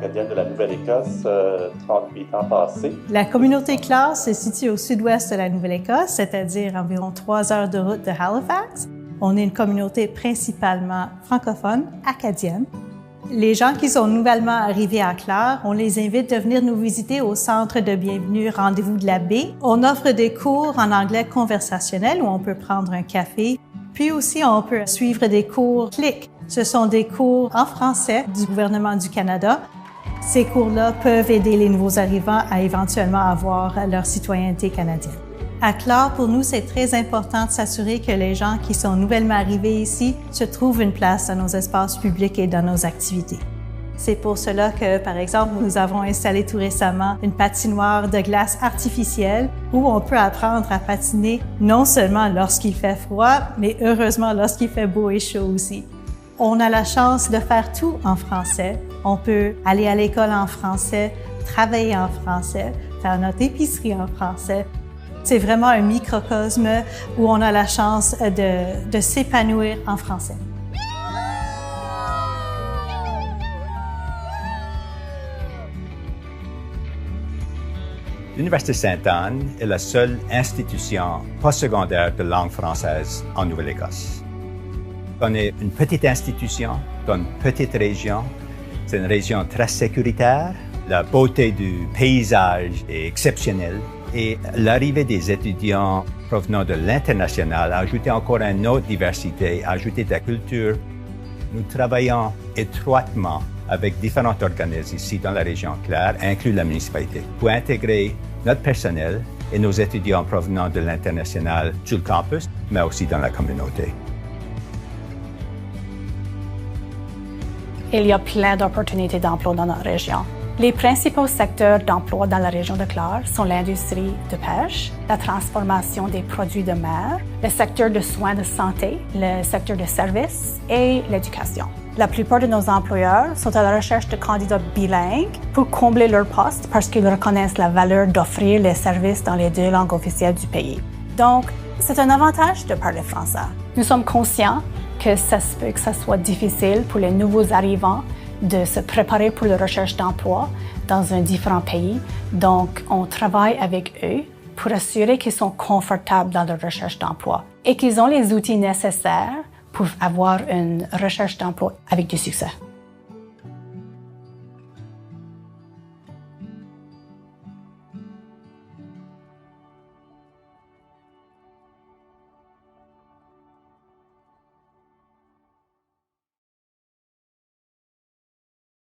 acadienne de la Nouvelle-Écosse 38 ans passés. La communauté Clare se situe au sud-ouest de la Nouvelle-Écosse, c'est-à-dire environ 3 heures de route de Halifax. On est une communauté principalement francophone, acadienne. Les gens qui sont nouvellement arrivés à Clare, on les invite de venir nous visiter au centre de bienvenue Rendez-vous de la Baie. On offre des cours en anglais conversationnel où on peut prendre un café. Puis aussi, on peut suivre des cours CLIC. Ce sont des cours en français du gouvernement du Canada. Ces cours-là peuvent aider les nouveaux arrivants à éventuellement avoir leur citoyenneté canadienne. À Clare, pour nous, c'est très important de s'assurer que les gens qui sont nouvellement arrivés ici se trouvent une place dans nos espaces publics et dans nos activités. C'est pour cela que, par exemple, nous avons installé tout récemment une patinoire de glace artificielle où on peut apprendre à patiner non seulement lorsqu'il fait froid, mais heureusement lorsqu'il fait beau et chaud aussi. On a la chance de faire tout en français. On peut aller à l'école en français, travailler en français, faire notre épicerie en français. C'est vraiment un microcosme où on a la chance de s'épanouir en français. L'Université Sainte-Anne est la seule institution postsecondaire de langue française en Nouvelle-Écosse. On est une petite institution dans une petite région. C'est une région très sécuritaire. La beauté du paysage est exceptionnelle. Et l'arrivée des étudiants provenant de l'international a ajouté encore une autre diversité, a ajouté de la culture. Nous travaillons étroitement avec différents organismes ici dans la région Clare, inclus la municipalité, pour intégrer notre personnel et nos étudiants provenant de l'international sur le campus, mais aussi dans la communauté. Il y a plein d'opportunités d'emploi dans notre région. Les principaux secteurs d'emploi dans la région de Clare sont l'industrie de pêche, la transformation des produits de mer, le secteur de soins de santé, le secteur de services et l'éducation. La plupart de nos employeurs sont à la recherche de candidats bilingues pour combler leurs postes parce qu'ils reconnaissent la valeur d'offrir les services dans les 2 langues officielles du pays. Donc, c'est un avantage de parler français. Nous sommes conscients que ça se peut que ça soit difficile pour les nouveaux arrivants de se préparer pour la recherche d'emploi dans un différent pays. Donc, on travaille avec eux pour assurer qu'ils sont confortables dans leur recherche d'emploi et qu'ils ont les outils nécessaires pour avoir une recherche d'emploi avec du succès.